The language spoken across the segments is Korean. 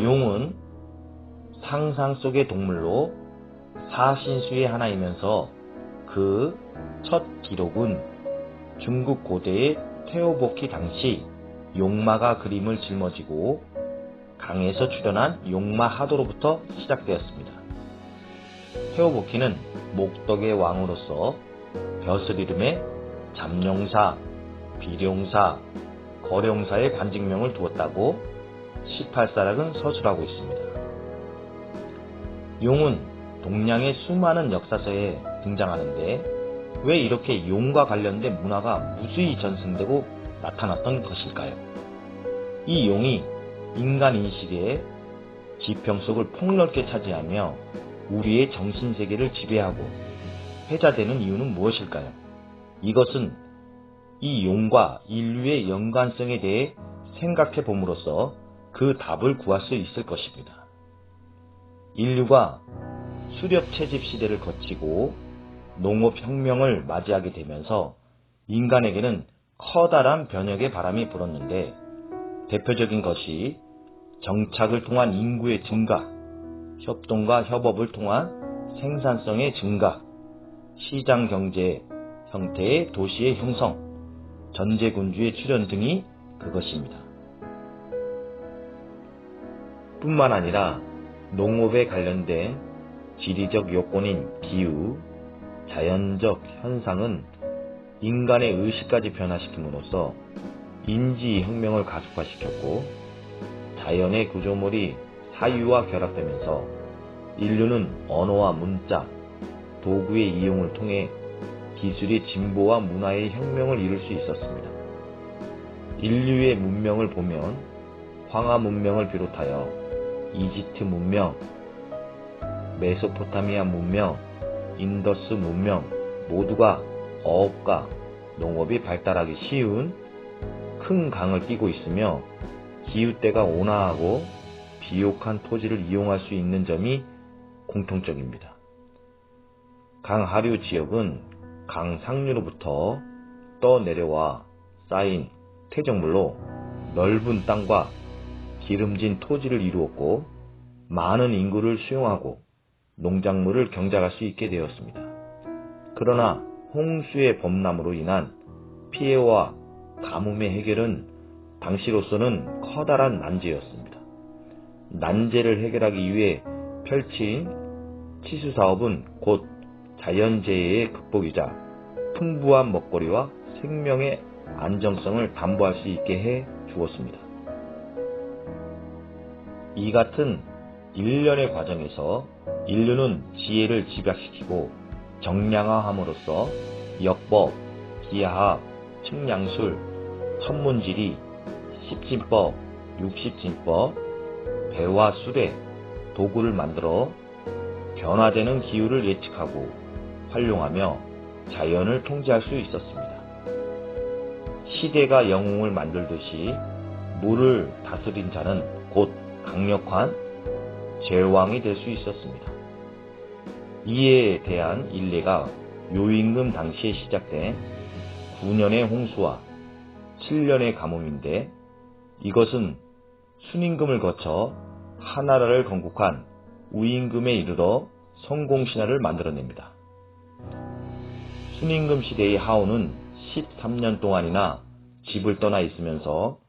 용은 상상 속의 동물로 사신수의 하나이면서 그 첫 기록은 중국 고대의 태오보키 당시 용마가 그림을 짊어지고 강에서 출현한 용마 하도로부터 시작되었습니다. 태오보키는 목덕의 왕으로서 벼슬 이름에 잠룡사, 비룡사, 거룡사의 관직명을 두었다고 18사락은 서술하고 있습니다. 용은 동양의 수많은 역사서에 등장하는데 왜 이렇게 용과 관련된 문화가 무수히 전승되고 나타났던 것일까요? 이 용이 인간 인식의 지평속을 폭넓게 차지하며 우리의 정신세계를 지배하고 회자되는 이유는 무엇일까요? 이것은 이 용과 인류의 연관성에 대해 생각해 봄으로써 그 답을 구할 수 있을 것입니다. 인류가 수렵채집 시대를 거치고 농업혁명을 맞이하게 되면서 인간에게는 커다란 변혁의 바람이 불었는데 대표적인 것이 정착을 통한 인구의 증가, 협동과 협업을 통한 생산성의 증가, 시장경제 형태의 도시의 형성, 전제군주의 출현 등이 그것입니다. 뿐만 아니라 농업에 관련된 지리적 요건인 기후, 자연적 현상은 인간의 의식까지 변화시킴으로써 인지혁명을 가속화시켰고 자연의 구조물이 사유와 결합되면서 인류는 언어와 문자, 도구의 이용을 통해 기술의 진보와 문화의 혁명을 이룰 수 있었습니다. 인류의 문명을 보면 황하 문명을 비롯하여 이집트 문명, 메소포타미아 문명, 인더스 문명 모두가 어업과 농업이 발달하기 쉬운 큰 강을 끼고 있으며 기후때가 온화하고 비옥한 토지를 이용할 수 있는 점이 공통적입니다. 강 하류 지역은 강 상류로부터 떠내려와 쌓인 퇴적물로 넓은 땅과 기름진 토지를 이루었고 많은 인구를 수용하고 농작물을 경작할 수 있게 되었습니다. 그러나 홍수의 범람으로 인한 피해와 가뭄의 해결은 당시로서는 커다란 난제였습니다. 난제를 해결하기 위해 펼친 치수사업은 곧 자연재해의 극복이자 풍부한 먹거리와 생명의 안정성을 담보할 수 있게 해 주었습니다. 이 같은 일련의 과정에서 인류는 지혜를 집약시키고 정량화함으로써 역법, 기하학, 측량술, 천문지리, 십진법, 육십진법, 배와 술의 도구를 만들어 변화되는 기후를 예측하고 활용하며 자연을 통제할 수 있었습니다. 시대가 영웅을 만들듯이 물을 다스린 자는 곧 강력한 제왕이 될 수 있었습니다. 이에 대한 일례가 요임금 당시에 시작된 9년의 홍수와 7년의 가뭄인데 이것은 순임금을 거쳐 하나라를 건국한 우임금에 이르러 성공신화를 만들어냅니다. 순임금 시대의 하오는 13년 동안이나 집을 떠나 있으면서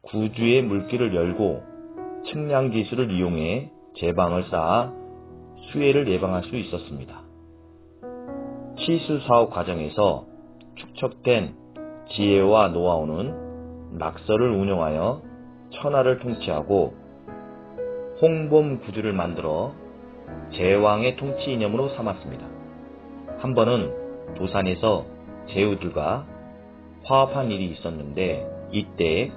구주의 물길을 열고 측량기술을 이용해 제방을 쌓아 수해를 예방할 수 있었습니다. 치수사업 과정에서 축적된 지혜와 노하우는 낙서를 운영하여 천하를 통치하고 홍범 구주를 만들어 제왕의 통치 이념으로 삼았습니다. 한 번은 도산에서 제후들과 화합한 일이 있었는데 이때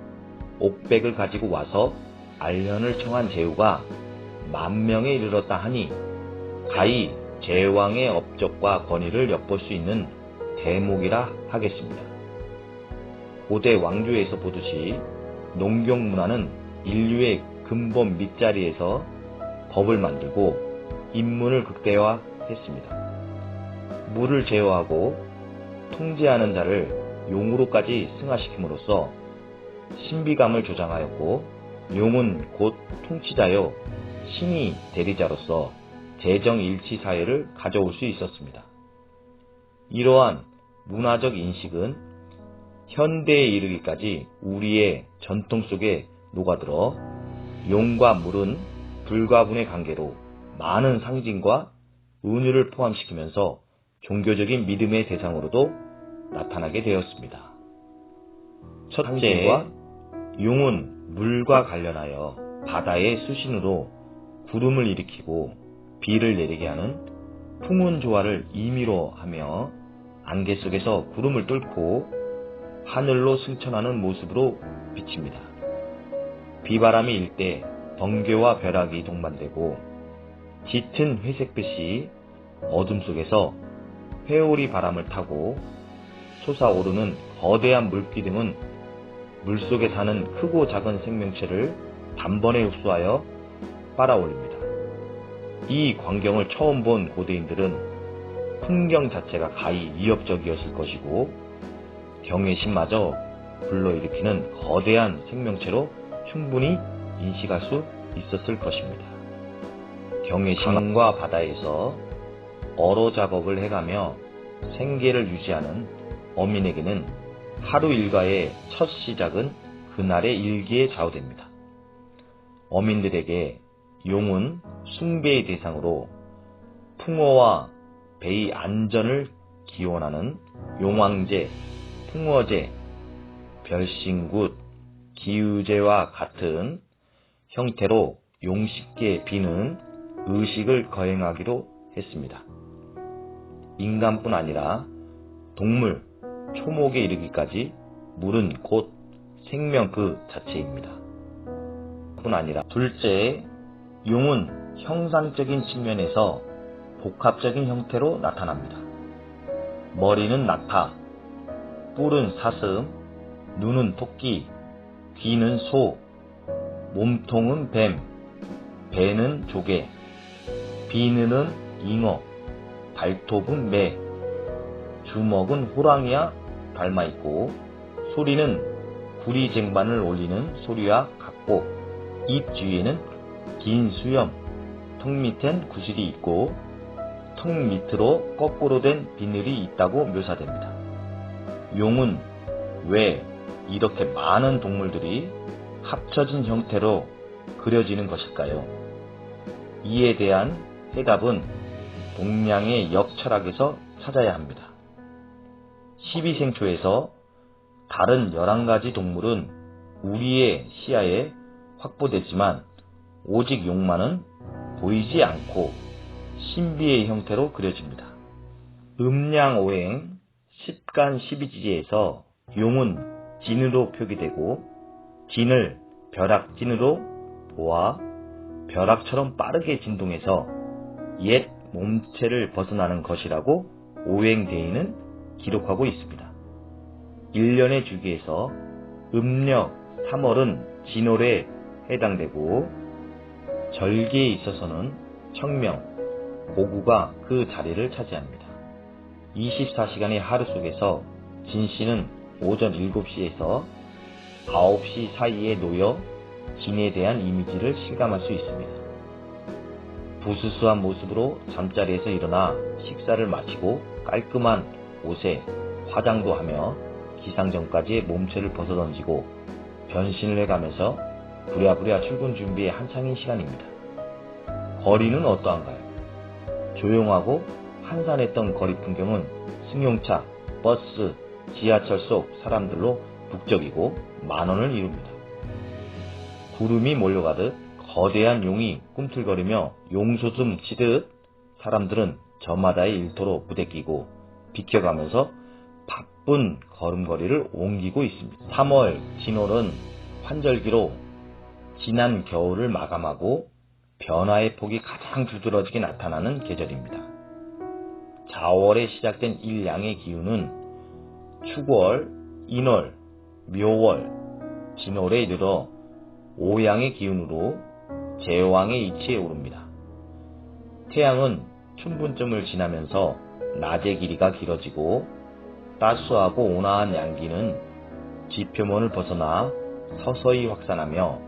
옥백을 가지고 와서 알련을 청한 제후가 10,000명에 이르렀다 하니 가히 제왕의 업적과 권위를 엿볼 수 있는 대목이라 하겠습니다. 고대 왕조에서 보듯이 농경 문화는 인류의 근본 밑자리에서 법을 만들고 인문을 극대화했습니다. 물을 제어하고 통제하는 자를 용으로까지 승화시킴으로써 신비감을 조장하였고 용은 곧 통치자요 신이 대리자로서 재정일치 사회를 가져올 수 있었습니다. 이러한 문화적 인식은 현대에 이르기까지 우리의 전통 속에 녹아들어 용과 물은 불가분의 관계로 많은 상징과 은유를 포함시키면서 종교적인 믿음의 대상으로도 나타나게 되었습니다. 첫째, 용은 물과 관련하여 바다의 수신으로 구름을 일으키고 비를 내리게 하는 풍운조화를 임의로 하며 안개 속에서 구름을 뚫고 하늘로 승천하는 모습으로 비칩니다. 비바람이 일 때 번개와 벼락이 동반되고 짙은 회색빛이 어둠 속에서 회오리 바람을 타고 솟아오르는 거대한 물기둥은 물속에 사는 크고 작은 생명체를 단번에 흡수하여 빨아올립니다. 이 광경을 처음 본 고대인들은 풍경 자체가 가히 위협적이었을 것이고 경외심마저 불러일으키는 거대한 생명체로 충분히 인식할 수 있었을 것입니다. 경외심과 바다에서 어로 작업을 해가며 생계를 유지하는 어민에게는 하루 일과의 첫 시작은 그날의 일기에 좌우됩니다. 어민들에게 용은 숭배의 대상으로 풍어와 배의 안전을 기원하는 용왕제, 풍어제, 별신굿, 기우제와 같은 형태로 용식계 비는 의식을 거행하기로 했습니다. 인간뿐 아니라 동물, 초목에 이르기까지 물은 곧 생명 그 자체입니다. 뿐 아니라 둘째, 용은 형상적인 측면에서 복합적인 형태로 나타납니다. 머리는 낙타, 뿔은 사슴, 눈은 토끼, 귀는 소, 몸통은 뱀, 배는 조개, 비늘은 잉어, 발톱은 매, 주먹은 호랑이와 닮아있고 소리는 구리 쟁반을 올리는 소리와 같고 입 뒤에는 긴 수염, 턱 밑엔 구실이 있고 턱 밑으로 거꾸로 된 비늘이 있다고 묘사됩니다. 용은 왜 이렇게 많은 동물들이 합쳐진 형태로 그려지는 것일까요? 이에 대한 해답은 동양의 역철학에서 찾아야 합니다. 12생초에서 다른 11가지 동물은 우리의 시야에 확보됐지만 오직 용만은 보이지 않고 신비의 형태로 그려집니다. 음양오행 10간 12지지에서 용은 진으로 표기되고 진을 벼락진으로 보아 벼락처럼 빠르게 진동해서 옛 몸체를 벗어나는 것이라고 오행대인은 기록하고 있습니다. 1년의 주기에서 음력 3월은 진월에 해당되고 절기에 있어서는 청명, 고구가 그 자리를 차지합니다. 24시간의 하루 속에서 진씨는 오전 7시에서 9시 사이에 놓여 진에 대한 이미지를 실감할 수 있습니다. 부스스한 모습으로 잠자리에서 일어나 식사를 마치고 깔끔한 옷에 화장도 하며 기상 전까지의 몸체를 벗어던지고 변신을 해가면서 부랴부랴 출근 준비에 한창인 시간입니다. 거리는 어떠한가요? 조용하고 한산했던 거리 풍경은 승용차, 버스, 지하철 속 사람들로 북적이고 만원을 이룹니다. 구름이 몰려가듯 거대한 용이 꿈틀거리며 용솟음 치듯 사람들은 저마다의 일터로 부대끼고 비켜가면서 바쁜 걸음걸이를 옮기고 있습니다. 3월 진월은 환절기로 지난 겨울을 마감하고 변화의 폭이 가장 두드러지게 나타나는 계절입니다. 자월에 시작된 일양의 기운은 축월, 인월, 묘월, 진월에 이르러 오양의 기운으로 제왕의 이치에 오릅니다. 태양은 춘분점을 지나면서 낮의 길이가 길어지고 따스하고 온화한 양기는 지표면을 벗어나 서서히 확산하며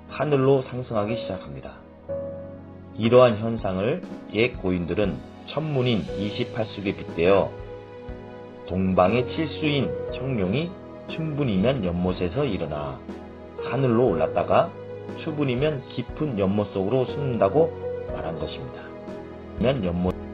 하늘로 상승하기 시작합니다. 이러한 현상을 옛 고인들은 천문인 28숙에 빗대어 동방의 칠수인 청룡이 춘분이면 연못에서 일어나 하늘로 올랐다가 추분이면 깊은 연못 속으로 숨는다고 말한 것입니다. 연못